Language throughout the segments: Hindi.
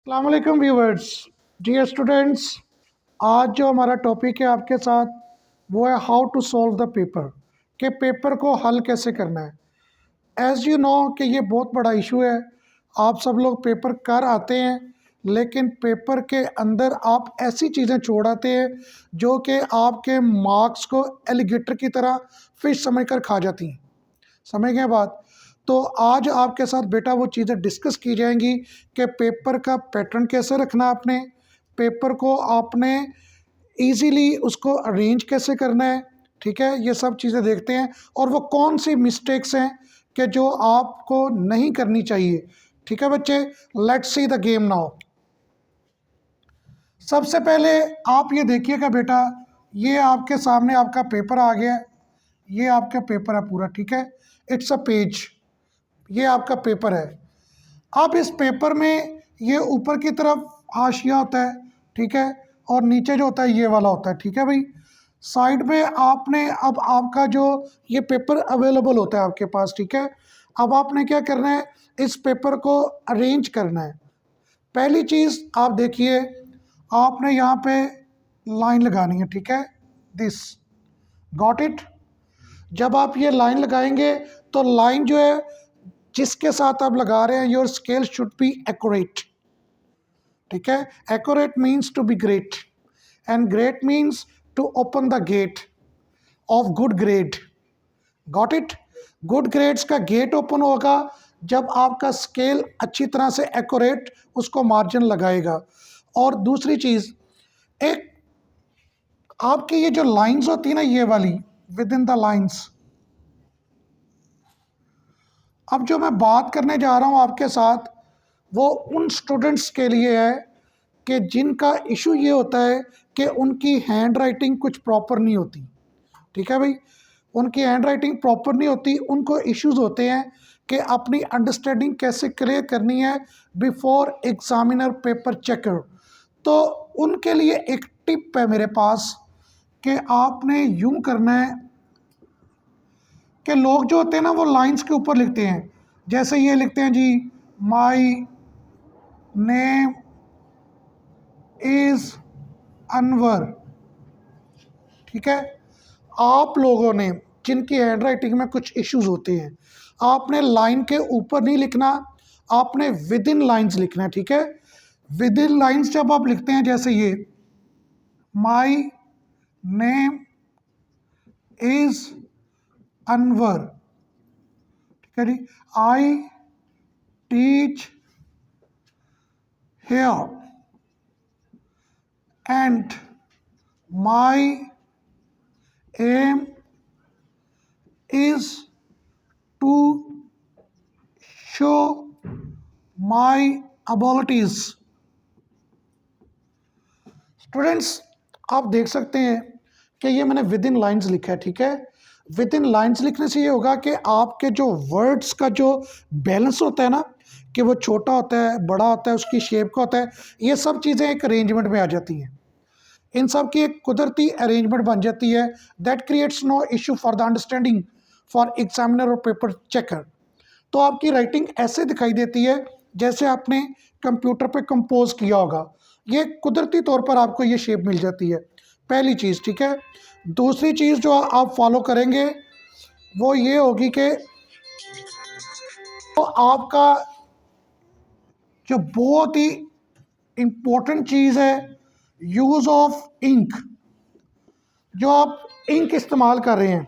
अस्सलाम वालेकुम व्यूवर्स। डियर स्टूडेंट्स, आज जो हमारा टॉपिक है आपके साथ वो है how to solve the paper, कि पेपर को हल कैसे करना है। एज़ यू नो कि ये बहुत बड़ा इशू है। आप सब लोग पेपर कर आते हैं, लेकिन पेपर के अंदर आप ऐसी चीज़ें छोड़ आते हैं जो कि आपके मार्क्स को एलिगेटर की तरह फिश समझ कर खा जाती हैं। समझ गए बात। तो आज आपके साथ बेटा वो चीज़ें डिस्कस की जाएंगी कि पेपर का पैटर्न कैसे रखना है आपने, पेपर को आपने इजीली उसको अरेंज कैसे करना है। ठीक है, ये सब चीज़ें देखते हैं और वो कौन सी मिस्टेक्स हैं कि जो आपको नहीं करनी चाहिए। ठीक है बच्चे, let's see the game now. सबसे पहले आप ये देखिएगा बेटा, ये आपके सामने आपका पेपर आ गया है। ये आपका पेपर है पूरा, ठीक है, इट्स अ पेज। ये आपका पेपर है। अब इस पेपर में ये ऊपर की तरफ हाशिया होता है, ठीक है, और नीचे जो होता है ये वाला होता है, ठीक है भाई। साइड में आपने अब आपका जो ये पेपर अवेलेबल होता है आपके पास, ठीक है। अब आपने क्या करना है, इस पेपर को अरेंज करना है। पहली चीज़ आप देखिए, आपने यहाँ पे लाइन लगानी है, ठीक है, दिस, गॉट इट। जब आप ये लाइन लगाएंगे तो लाइन जो है जिसके साथ आप लगा रहे हैं, your scale should be accurate. ठीक है, accurate means to be great, and great means to open the gate of good grade. Got it. Good grades का गेट ओपन होगा जब आपका स्केल अच्छी तरह से एक्यूरेट उसको मार्जिन लगाएगा। और दूसरी चीज़, एक आपकी ये जो लाइंस होती है ना, ये वाली विद इन द लाइंस, अब जो मैं बात करने जा रहा हूँ आपके साथ वो उन स्टूडेंट्स के लिए है कि जिनका इशू ये होता है कि उनकी हैंड राइटिंग कुछ प्रॉपर नहीं होती। ठीक है भाई, उनकी हैंड राइटिंग प्रॉपर नहीं होती, उनको इश्यूज होते हैं कि अपनी अंडरस्टैंडिंग कैसे क्लियर करनी है बिफोर एग्जामिनर पेपर चेकर। तो उनके लिए एक टिप है मेरे पास कि आपने यूं करना है कि लोग जो होते हैं ना वो लाइंस के ऊपर लिखते हैं। जैसे ये लिखते हैं जी, माई नेम इज़ अनवर। ठीक है, आप लोगों ने जिनकी हैंड राइटिंग में कुछ इश्यूज होते हैं, आपने लाइन के ऊपर नहीं लिखना, आपने विद इन लाइन्स लिखना है। ठीक है, विद इन लाइन्स जब आप लिखते हैं, जैसे ये माई नेम इज़ अनवर, ठीक है ji, I teach here and my aim is to show my abilities. Students, आप देख सकते हैं कि ये मैंने विद इन लाइन्स लिखा है। ठीक है, विद इन लाइन्स लिखने से ये होगा कि आपके जो वर्ड्स का जो बैलेंस होता है ना, कि वो छोटा होता है, बड़ा होता है, उसकी शेप का होता है, ये सब चीज़ें एक अरेंजमेंट में आ जाती हैं। इन सब की एक कुदरती अरेंजमेंट बन जाती है। That creates no issue for the understanding for examiner और पेपर चेकर। तो आपकी राइटिंग ऐसे दिखाई देती है जैसे आपने कंप्यूटर पे कंपोज किया होगा। ये कुदरती तौर पर आपको ये शेप मिल जाती है, पहली चीज़। ठीक है, दूसरी चीज़ जो आप फॉलो करेंगे वो ये होगी कि तो आपका जो बहुत ही इम्पोर्टेंट चीज़ है, यूज़ ऑफ इंक। जो आप इंक इस्तेमाल कर रहे हैं,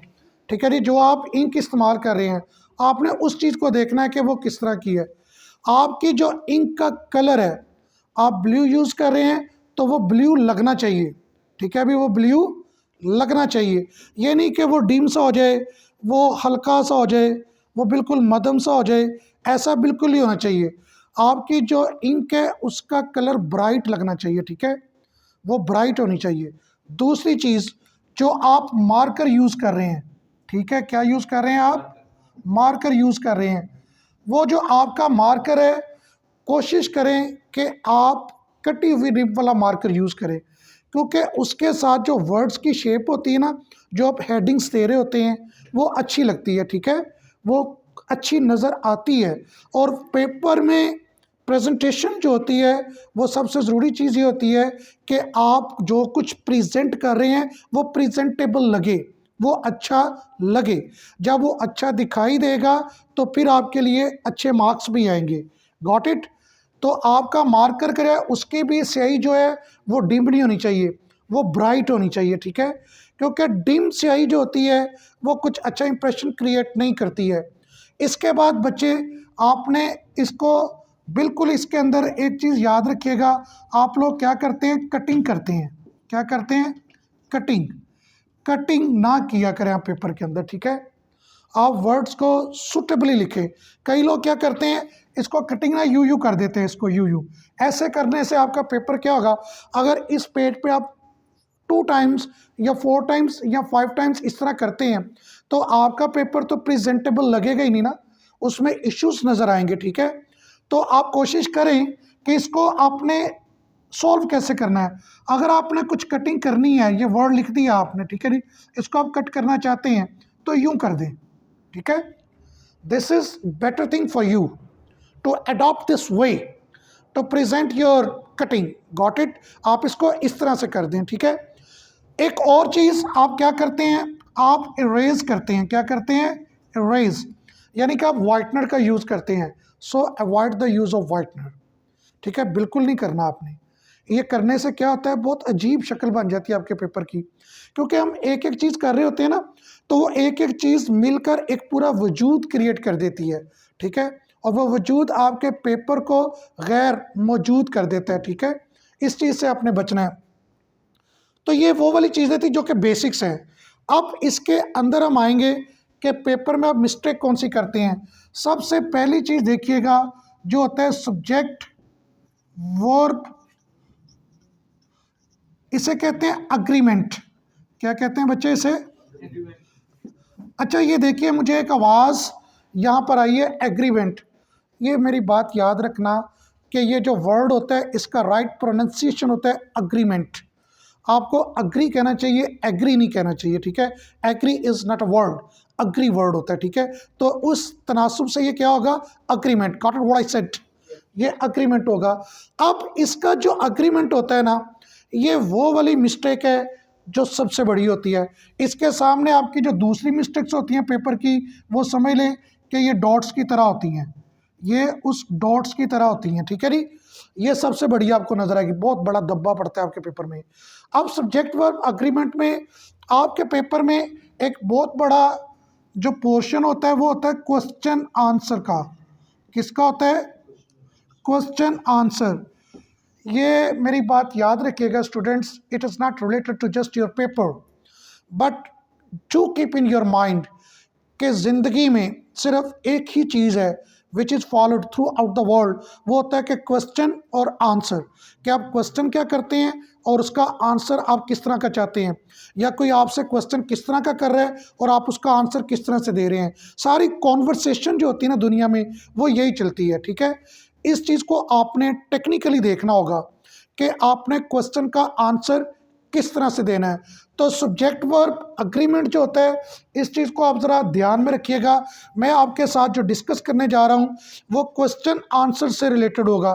ठीक है जी, जो आप इंक इस्तेमाल कर रहे हैं, आपने उस चीज़ को देखना है कि वो किस तरह की है। आपकी जो इंक का कलर है, आप ब्लू यूज़ कर रहे हैं तो वो ब्लू लगना चाहिए। ठीक है, अभी वो ब्लू लगना चाहिए, ये नहीं कि वो डीम सा हो जाए, वो हल्का सा हो जाए, वो बिल्कुल मध्यम सा हो जाए, ऐसा बिल्कुल नहीं होना चाहिए। आपकी जो इंक है उसका कलर ब्राइट लगना चाहिए। ठीक है, वो ब्राइट होनी चाहिए। दूसरी चीज़, जो आप मार्कर यूज़ कर रहे हैं, ठीक है, क्या यूज़ कर रहे हैं आप, मार्कर यूज़ कर रहे हैं, वो जो आपका मार्कर है कोशिश करें कि आप कटी हुई निब वाला मार्कर यूज़ करें, क्योंकि उसके साथ जो वर्ड्स की शेप होती है ना, जो आप हेडिंग्स दे रहे होते हैं, वो अच्छी लगती है। ठीक है, वो अच्छी नज़र आती है। और पेपर में प्रेजेंटेशन जो होती है वो सबसे ज़रूरी चीज़ ये होती है कि आप जो कुछ प्रेजेंट कर रहे हैं वो प्रेजेंटेबल लगे, वो अच्छा लगे। जब वो अच्छा दिखाई देगा तो फिर आपके लिए अच्छे मार्क्स भी आएंगे। Got it? तो आपका मार्कर करे उसकी भी स्याही जो है वो डिम नहीं होनी चाहिए, वो ब्राइट होनी चाहिए, ठीक है? क्योंकि डिम स्याही जो होती है वो कुछ अच्छा इंप्रेशन क्रिएट नहीं करती है। इसके बाद बच्चे आपने इसको बिल्कुल इसके अंदर एक चीज़ याद रखिएगा, आप लोग क्या करते हैं, कटिंग करते हैं। क्या करते हैं? कटिंग। कटिंग ना किया करें आप पेपर के अंदर, ठीक है? आप वर्ड्स को सुटेबली लिखें। कई लोग क्या करते हैं, इसको कटिंग ना यू कर देते हैं, इसको यू ऐसे करने से आपका पेपर क्या होगा, अगर इस पेज पे आप 2 टाइम्स या 4 टाइम्स या 5 टाइम्स इस तरह करते हैं तो आपका पेपर तो प्रेजेंटेबल लगेगा ही नहीं ना, उसमें इश्यूज नज़र आएंगे, ठीक है? तो आप कोशिश करें कि इसको आपने सॉल्व कैसे करना है। अगर आपने कुछ कटिंग करनी है, ये वर्ड लिख दिया आपने, ठीक है जी, इसको आप कट करना चाहते हैं तो यूं कर दें, ठीक है? This is better thing for you to adopt this way to present your cutting. Got it? आप इसको इस तरह से कर दें, ठीक है? एक और चीज़ आप क्या करते हैं, आप इरेज करते हैं। क्या करते हैं? इरेज, यानी कि आप वाइटनर का यूज़ करते हैं। सो avoid the use of whitener, ठीक है? बिल्कुल नहीं करना आपने। ये करने से क्या होता है, बहुत अजीब शक्ल बन जाती है आपके पेपर की, क्योंकि हम एक एक चीज़ कर रहे होते हैं ना, तो वो एक एक चीज़ मिलकर एक पूरा वजूद क्रिएट कर देती है, ठीक है? और वो वजूद आपके पेपर को गैर मौजूद कर देता है, ठीक है? इस चीज़ से आपने बचना है। तो ये वो वाली चीज़ें थी जो कि बेसिक्स हैं। अब इसके अंदर हम आएंगे कि पेपर में आप मिस्टेक कौन सी करते हैं। सबसे पहली चीज़ देखिएगा, जो होता है सब्जेक्ट वर्ब, इसे कहते हैं अग्रीमेंट। क्या कहते हैं बच्चे इसे? अच्छा, ये देखिए, मुझे एक आवाज़ यहाँ पर आई है, एग्रीमेंट। ये मेरी बात याद रखना कि ये जो वर्ड होता है इसका राइट प्रोनाउंसिएशन होता है अग्रीमेंट। आपको अग्री कहना चाहिए, एग्री नहीं कहना चाहिए, ठीक है? Agree is not a word, agree word होता है, ठीक है? तो उस तनासुब से ये क्या होगा, agreement. Got it what I said? ये अग्रीमेंट होगा। अब इसका जो अग्रीमेंट होता है ना, ये वो वाली मिस्टेक है जो सबसे बड़ी होती है। इसके सामने आपकी जो दूसरी मिस्टेक्स होती हैं पेपर की, वो समझ लें कि ये डॉट्स की तरह होती हैं, ये उस डॉट्स की तरह होती हैं, ठीक है जी? ये सबसे बड़ी आपको नजर आएगी, बहुत बड़ा दब्बा पड़ता है आपके पेपर में। अब सब्जेक्ट वर्ब अग्रीमेंट में आपके पेपर में एक बहुत बड़ा जो पोर्शन होता है वो होता है क्वेश्चन आंसर का। किसका होता है? Question answer. ये मेरी बात याद रखिएगा students, it is not related to just your paper, but to keep in your mind कि ज़िंदगी में सिर्फ एक ही चीज़ है which is followed throughout the world, वो होता है कि क्वेश्चन और आंसर। कि आप क्वेश्चन क्या करते हैं और उसका आंसर आप किस तरह का चाहते हैं, या कोई आपसे क्वेश्चन किस तरह का कर रहा है और आप उसका आंसर किस तरह से दे रहे हैं। सारी कॉन्वर्सेशन जो होती है ना दुनिया में, वो यही चलती है, ठीक है? इस चीज़ को आपने टेक्निकली देखना होगा कि आपने क्वेश्चन का आंसर किस तरह से देना है। तो सब्जेक्ट वर्ब अग्रीमेंट जो होता है, इस चीज़ को आप ज़रा ध्यान में रखिएगा। मैं आपके साथ जो डिस्कस करने जा रहा हूँ वो क्वेश्चन आंसर से रिलेटेड होगा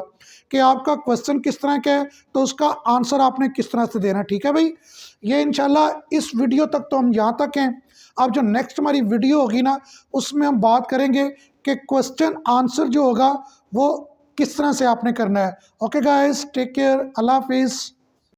कि आपका क्वेश्चन किस तरह का है तो उसका आंसर आपने किस तरह से देना है, ठीक है भाई? ये इंशाल्लाह इस वीडियो तक तो हम यहाँ तक हैं। अब जो नेक्स्ट हमारी वीडियो होगी ना, उसमें हम बात करेंगे कि क्वेश्चन आंसर जो होगा वो किस तरह से आपने करना है। ओके गाइस, टेक केयर, अल्लाह हाफिज़।